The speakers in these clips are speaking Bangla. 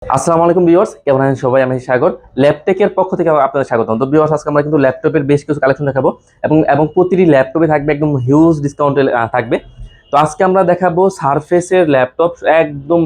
আসসালামু আলাইকুম ভিউয়ার্স, কেমন আছেন সবাই? আমি সাগর ল্যাপটেকের পক্ষ থেকে আপনাদের স্বাগতম। তো ভিউয়ার্স, আজকে আমরা কিন্তু ল্যাপটপের বেশ কিছু কালেকশন দেখাবো এবং প্রতিটি ল্যাপটপে থাকবে একদম হিউজ ডিসকাউন্টে থাকবে। তো আজকে আমরা দেখাবো সারফেসের ল্যাপটপ একদম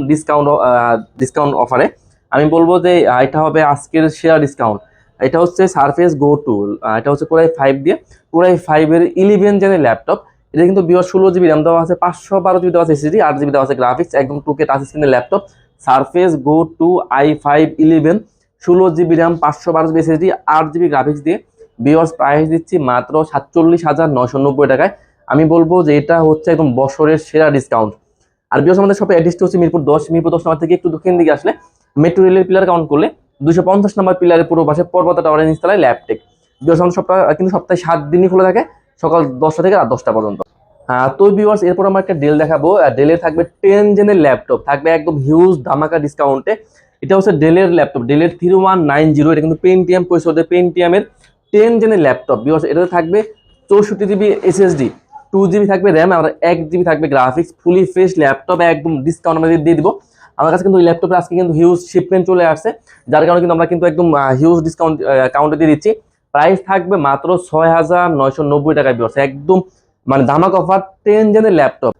ডিসকাউন্ট অফারে। আমি বলবো যে এটা হবে আজকের সেরা ডিসকাউন্ট। এটা হচ্ছে সারফেস গো টু, এটা হচ্ছে কোরাই 5 দিয়ে কোরাই 5 এর 11 জেনের ল্যাপটপ। এটা কিন্তু ভিউয়ার্স 16 জিবি র্যাম দেওয়া আছে, 512 জিবি দেওয়া আছে এসএসডি, 8 জিবি দেওয়া আছে গ্রাফিক্স, একদম 2K টাচ স্ক্রিনের laptop. Surface go to i5 11, 16 GB RAM, 512 GB SSD, 8 GB graphics দিয়ে ভিউয়ার্স প্রাইস দিচ্ছি মাত্র 47,990 টাকায়। আমি বলবো যে এটা হচ্ছে একদম বছরের সেরা ডিসকাউন্ট। আর ভিউয়ার্স, আমাদের শপে অ্যাড্রেসটি হচ্ছে মিরপুর 10 নম্বর থেকে একটু দক্ষিণ দিকে আসলে মেট্রো রেলের পিলার কাউন্ট করলে 250 নম্বর পিলারের পূর্ব পাশে পর্বতা টাওয়ারের নিচতলায় ল্যাবটেক। ভিউয়ার্স, আমাদের শপটা কিন্তু সপ্তাহে 7 দিনই খোলা থাকে, সকাল 10টা থেকে রাত 10টা পর্যন্ত। তো ভিউয়ার্স, এরপর আমরা একটা ডেল দেখাবো। ডেলের থাকবে 10 জেনের ল্যাপটপ, থাকবে একদম হিউজ ধামাকা ডিসকাউন্টে। এটা হচ্ছে ডেলের ল্যাপটপ, ডেলের 3190। এটা কিন্তু পেন্টিয়াম প্রসেসর, পেন্টিয়ামের 10 জেনের ল্যাপটপ। ভিউয়ার্স, এটাতে থাকবে 64 জিবি এসএসডি, 2 জিবি থাকবে র্যাম, আর 1 জিবি থাকবে গ্রাফিক্স। ফুলি ফ্রেশ ল্যাপটপ, একদম ডিসকাউন্ট আমাদের দিয়ে দিব। আমার কাছে কিন্তু এই ল্যাপটপে আজকে কিন্তু হিউজ শিপমেন্ট চলে আসছে, যার কারণে কিন্তু আমরা কিন্তু একদম হিউজ ডিসকাউন্ট কাউন্টে দিয়ে দিচ্ছি। প্রাইস থাকবে মাত্র 6,990 টাকায়। ভিউয়ার্স, একদম মানে ধামাক অফার 10 জেনের ল্যাপটপ।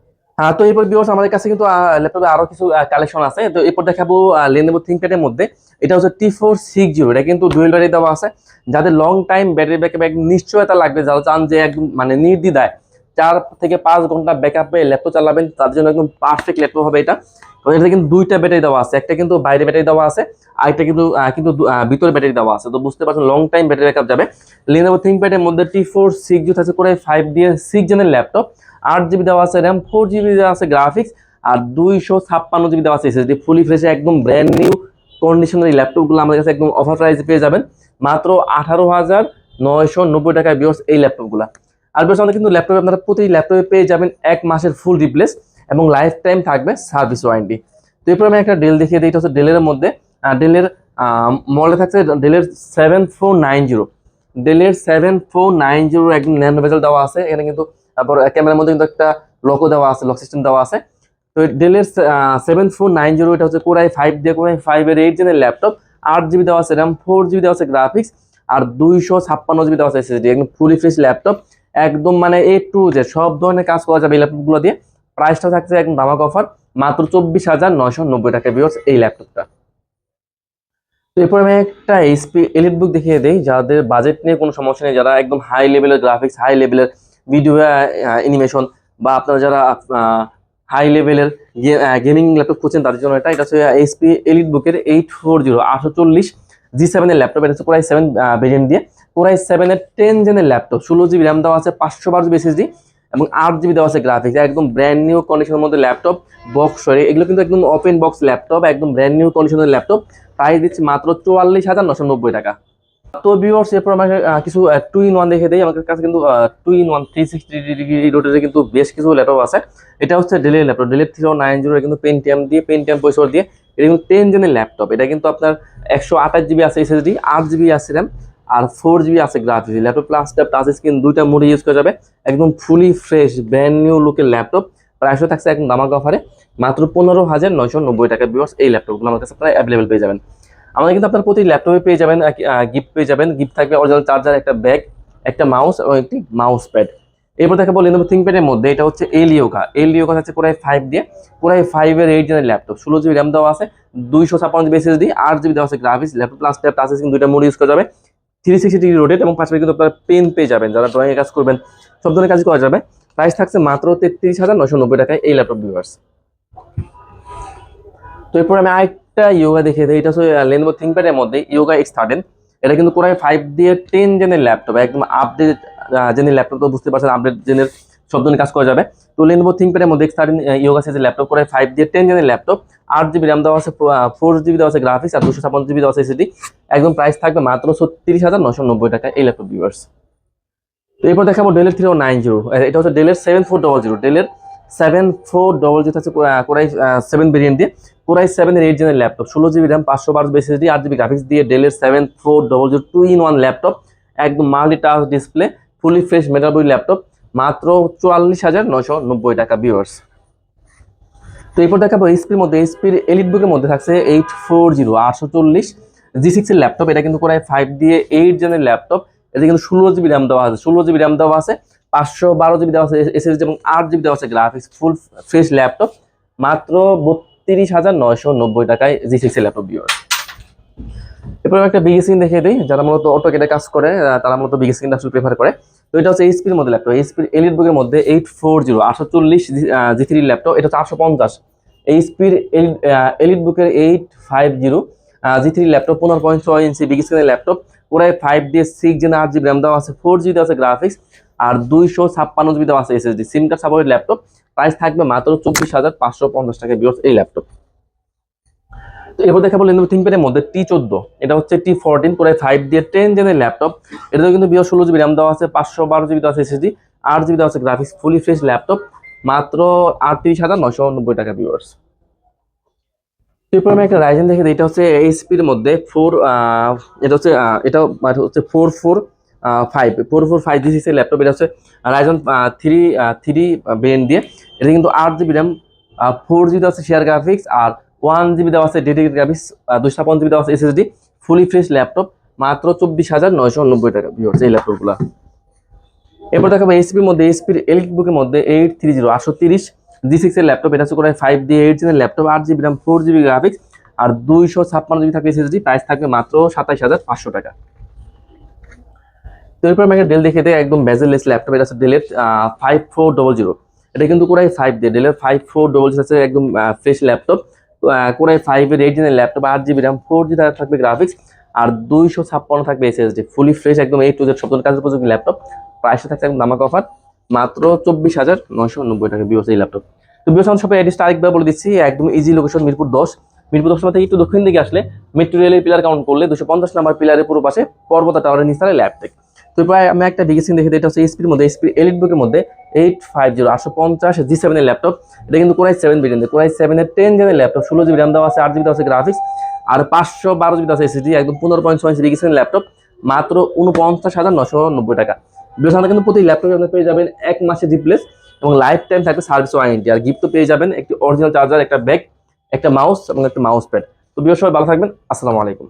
তো এরপর ভিউয়ার্স, আমাদের কাছে কিন্তু ল্যাপটপে আরো কিছু কালেকশন আছে। তো এরপর দেখাবো Lenovo ThinkPad এর মধ্যে। এটা হচ্ছে T460, এটা কিন্তু ডুয়েল ব্যাটারি দেওয়া আছে। যাদের লং টাইম ব্যাটারি ব্যাকআপ একদম নিশ্চয়তা লাগবে, যারা চান যে একদম মানে নির্দ্বিধায় 4 থেকে 5 ঘন্টা ব্যাকআপে ল্যাপটপ চালাবেন, তাদের জন্য একদম পারফেক্ট ল্যাপটপ হবে এটা। তো এটাতে কিন্তু দুইটা ব্যাটারি দেওয়া আছে, একটা কিন্তু বাইরে ব্যাটারি দেওয়া আছে, আর একটা কিন্তু ভিতরে ব্যাটারি দেওয়া আছে। তো বুঝতে পারছেন লং টাইম ব্যাটারি ব্যাকআপ যাবে। Lenovo ThinkPad এর মধ্যে T460 আছে করে 5 দিয়ে 6 জেনের ল্যাপটপ। 8 জিবি দেওয়া আছে র্যাম, 4 জিবি দেওয়া আছে গ্রাফিক্স, আর 256 জিবি দেওয়া আছে এসএসডি। ফুলি ফ্রেশে একদম ব্র্যান্ড নিউ কন্ডিশনের এই ল্যাপটপগুলো আমাদের কাছে একদম অফার প্রাইসে পেয়ে যাবেন মাত্র 18,990 টাকায় ভিউয়ার্স এই ল্যাপটপগুলো। আর ভিউয়ার্স, আমাদের কিন্তু ল্যাপটপে আপনারা প্রতি ল্যাপটপে পেয়ে যাবেন 1 মাসের ফুল রিপ্লেস এবং লাইফ টাইম থাকবে সার্ভিস ওয়ারেন্টি। তো এরপর আমি একটা ডেল দেখিয়ে দিই। এটা হচ্ছে ডেলের মধ্যে ডেলের মডেল থাকছে ডেলের 7490। ডেলের 7490 একদম ন্যানো বেজেল দেওয়া আছে এখানে কিন্তু। তারপর ক্যামেরার মধ্যে কিন্তু একটা লকও দেওয়া আছে, লক সিস্টেম দেওয়া আছে। তো ডেলের 7490, এটা হচ্ছে কোরাই 5 দিয়ে কোরাই 5 এর 8 জেনের ল্যাপটপ। 8 জিবি দেওয়া আছে র্যাম, 4 জিবি দেওয়া আছে গ্রাফিক্স, আর 256 জিবি দেওয়া আছে এসএসডি। একদম ফুলি ফ্রেশ ল্যাপটপ, একদম মানে এ টু জেড সব ধরনের কাজ করা যাবে এই ল্যাপটপগুলো দিয়ে। প্রাইসটা থাকছে একদম ধামাক অফার মাত্র 24,990 টাকা ভিউয়ার্স এই ল্যাপটপটা। তো এরপর আমি একটা এইচপি এলিট বুক দেখিয়ে দিই, যাদের বাজেট নিয়ে কোনো সমস্যা নেই, যারা একদম হাই লেভেলের গ্রাফিক্স, হাই লেভেলের ভিডিও অ্যানিমেশন, বা আপনারা যারা হাই লেভেলের গেমিং ল্যাপটপ খুঁজছেন, তাদের জন্য এটা হচ্ছে এইচপি এলিট বুকের 840 840 G7 এর ল্যাপটপ। এটা হচ্ছে কোরাই 7 ভেরিয়েন্ট দিয়ে কোরাই 7 এর 10 জেনের ল্যাপটপ। 16 জিবি র্যাম দেওয়া আছে, 512 জিবি এসএসডি, এবং 8 জিবি দেওয়া আছে গ্রাফিক্স। একদম ব্র্যান্ড নিউ কন্ডিশনের মধ্যে ল্যাপটপ, বক্স সরি, এগুলো কিন্তু একদম ওপেন বক্স ল্যাপটপ, একদম ব্র্যান্ড নিউ কন্ডিশনের ল্যাপটপ। প্রাইস দিচ্ছি মাত্র 44,990 টাকা। তো ভিউয়ার্স, এরপর আমাকে কিছু 2 in 1 দেখে দেই। আমার কাছে কিন্তু 2 in 1 360 ডিগ্রি রোটেটে কিন্তু বেশ কিছু ল্যাপটপ আছে। এটা হচ্ছে ডেলের ল্যাপটপ, ডেলের 3090, কিন্তু পেন্টিয়াম প্রসেসর দিয়ে। এটা কিন্তু 10 জেনের ল্যাপটপ। এটা কিন্তু আপনার 128 জিবি আছে এসএসডি, 8 জিবি আছে র্যাম, আর 4 জিবি আছে graphics. Laptop plus touch screen দুইটা মোডে ইউজ করা যাবে। একদম ফুলি ফ্রেশ ব্র্যান্ড নিউ লুকের ল্যাপটপ। প্রাইসও থাকছে একদম দামাক অফারে মাত্র 15,990 টাকা। ভিউয়ার্স, এই ল্যাপটপগুলো আমার কাছে আপনারা অ্যাভেলেবল পেয়ে যাবেন। আমাদের কিন্তু আপনার প্রতি ল্যাপটপে পেয়ে যাবেন গিফট পেয়ে যাবেন। গিফট থাকবে অরিজিনাল চার্জার, একটা ব্যাগ, একটা মাউস এবং একটি মাউস প্যাড। এরপর দেখাবো Lenovo ThinkPad এর মধ্যে। এটা হচ্ছে এলিওকা হচ্ছে কোরাই 5 দিয়ে কোরাই 5 এর 8 জেনের ল্যাপটপ। 16 জিবি র্যাম দেওয়া আছে, 256 জিবি এসএসডি, 8 জিবি দেওয়া আছে graphics. Laptop plus tab touch screen দুইটা মোড ইউজ করা যাবে। 360 ডিগ্রি রোটেট, এবং পাশাপাশি কিন্তু আপনার পেন পেয়ে যাবেন, যারা ড্রয়িং এর কাজ করবেন সব ধরনের কাজ করা যাবে। প্রাইস থাকছে মাত্র 33,990 টাকায় এই ল্যাপটপ ভিউয়ার্স। তো এরপর আমি আরেকটা ইয়োগা দেখিয়ে দিই। এটা হচ্ছে Lenovo ThinkPad এর মধ্যে ইয়োগা X13। এটা কিন্তু কোরাই 5 দিয়ে 10 জেনের ল্যাপটপ, একদম আপডেট জেনের ল্যাপটপ। তো বুঝতে পারছেন আপডেট জেনের সব ধরনের কাজ করা যাবে। তো Lenovo ThinkPad এর মধ্যে X13 ইয়োগা সিরিজের ল্যাপটপ কোরাই 5 দিয়ে 10 জেনের ল্যাপটপ। 8 জিবি র্যাম দেওয়া আছে, 4 জিবি দেওয়া আছে গ্রাফিক্স, আর 256 জিবি দেওয়া আছে এসএসডি। একদম প্রাইস থাকবে মাত্র 36,990 টাকা এই ল্যাপটপ ভিউয়ার্স। তো এরপর দেখাবো ডেলের 3090। এটা হচ্ছে ডেলের 7400। ডেলের 7400 হচ্ছে কোরাই 7 ভেরিয়েন্ট দিয়ে কোরাই 7 এর 8 জেনের laptop. 16 GB RAM, 512 SSD, 8 GB graphics দিয়ে ডেলের 7400 2 in 1 ল্যাপটপ। একদম multi touch display, fully fresh metal body laptop, মাত্র 44,990 টাকা ভিউয়ার্স। তো এরপর দেখাবো এইচপির মধ্যে, এইচপির এলিট বুকের মধ্যে থাকছে 840 840 G6 এর ল্যাপটপ। এটা কিন্তু কোরাই 5 দিয়ে 8 জেনের ল্যাপটপ। এটা কিন্তু 16 জিবি র্যাম দেওয়া আছে, 16 জিবি র্যাম দেওয়া আছে, 512 জিবি দেওয়া আছে এসএসডি এবং 8 জিবি দেওয়া আছে গ্রাফিক্স। ফুল ফ্রেশ ল্যাপটপ, মাত্র 32,990 টাকায় G6 এর ল্যাপটপ ভিউয়ার। এরপর একটা বিগ স্ক্রিন দেখিয়ে দিই, যারা মূলত অটোকেটে কাজ করে তারা মূলত বিগ স্ক্রিনটা আসলে প্রেফার করে। তো এটা হচ্ছে এইচপির মধ্যে ল্যাপটপ, এইচপির এলিট বুকের মধ্যে 840 840 G3 ল্যাপটপ। এটা হচ্ছে 850। এইচপির এলিট বুকের 850 G3 ল্যাপটপ, 15.6 ইঞ্চি বিগ স্ক্রিনের ল্যাপটপ। পুরাই 5 দিয়ে 6 জেন 8 জিবি র্যাম দেওয়া আছে, 4 জিবি দেওয়া আছে গ্রাফিক্স, আর 256 জিবি দেওয়া আছে এসএসডি। সিম কার্ড সাপোর্টেড ল্যাপটপ। প্রাইস থাকবে মাত্র 24,550 টাকা ভিউয়ার্স এই ল্যাপটপ। তো এরপর দেখাবো লেনোভো থিংকপ্যাডের মধ্যে T14। এটা হচ্ছে T14 পুরাই 5 দিয়ে 10 জেনের ল্যাপটপ। এটাতে কিন্তু 16 জিবি র্যাম দেওয়া আছে, 512 জিবি দেওয়া আছে এসএসডি, 8 জিবি দেওয়া আছে গ্রাফিক্স। ফুলি ফ্রেশ ল্যাপটপ, মাত্র 38,990 টাকা ভিউয়ার্স। এরপর আমি একটা রাইজেন দেখে দিই, এটা হচ্ছে এইচপির মধ্যে এটা হচ্ছে 445 G6 এর ল্যাপটপ। এটা হচ্ছে রাইজন 3 ব্রেন দিয়ে। এটা কিন্তু 8 জিবি র্যাম, 4 জিবি দেওয়া আছে শেয়ার গ্রাফিক্স, আর 1 জিবি দেওয়া আছে ডেডিকেটেড গ্রাফিক্স, 256 জিবি দেওয়া আছে এসএসডি। ফুলি ফ্রেশ ল্যাপটপ, মাত্র 24,990 টাকা ভিউয়ার্স এই ল্যাপটপগুলো। এরপর দেখাবো এইচপির মধ্যে, এইচপির এলিট বুকের মধ্যে 830 830 G6 এর ল্যাপটপ। এটা হচ্ছে কোরাই 5 দিয়ে 8 জেনের laptop, 8 GB RAM, 4 GB graphics, আর 256 জিবি থাকবে এসএসডি। প্রাইস থাকবে মাত্র 27,500 টাকা। তো এরপর আমি একটা ডেল দেখে দিই, একদম বেজেলেস ল্যাপটপ। এটা হচ্ছে ডেলের 5400। এটা কিন্তু কোরাই 5 দিয়ে ডেলের 5400 আছে, একদম ফ্রেশ ল্যাপটপ। কোরাই 5 এর 8 জেনের ল্যাপটপ, 8 জিবি র্যাম, 4 জিবি থাকবে গ্রাফিক্স, আর 256 থাকবে এসএসডি। ফুলি ফ্রেশ একদম A to Z সব ধরনের কাজের উপযোগী ল্যাপটপ। প্রাইসটা থাকছে একদম দামাক অফার, মাত্র 24,990 টাকা ভিউয়ার্স এই ল্যাপটপ। তো ভিউয়ার্স শপের অ্যাড্রেসটা আরেকবার বলে দিচ্ছি, একদম ইজি লোকেশন মিরপুর 10। মিরপুর 10 থেকে একটু দক্ষিণ দিকে আসলে মেট্রো রেলের পিলার কাউন্ট করলে 250 নাম্বার পিলারের পুরো পাশে পর্বতা টাওয়ারের নিচে ল্যাপটেক। তো প্রায় আমি একটা বিগ স্ক্রিন দেখে দিই, এটা হচ্ছে এইচপির মধ্যে, এইচপির এলিট বুকের মধ্যে 850 850 G7 এর ল্যাপটপ। এটা কিন্তু কোরাই 7 ভেরিয়েন্ট, কোরাই 7 এর 10 জেনের ল্যাপটপ, 16 জিবি র্যাম দেওয়া আছে, 8 জিবি দেওয়া আছে গ্রাফিক্স, আর 512 জিবি দেওয়া আছে এসএসডি। একদম 15.6 ইঞ্চি বিগ স্ক্রিন ল্যাপটপ, মাত্র 49,990 টাকা। ভিডিওর কিন্তু প্রতি ল্যাপটপে আপনি পেয়ে যাবেন 1 মাসের রিপ্লেস এবং লাইফ টাইম থাকবে সার্ভিস ওয়ারেন্টি, আর গিফট পেয়ে যাবেন একটি অরিজিনাল চার্জার, একটা ব্যাগ, একটা মাউস এবং একটা মাউস প্যাড। তো ভিডিও সবাই ভালো থাকবেন, আসসালামু আলাইকুম।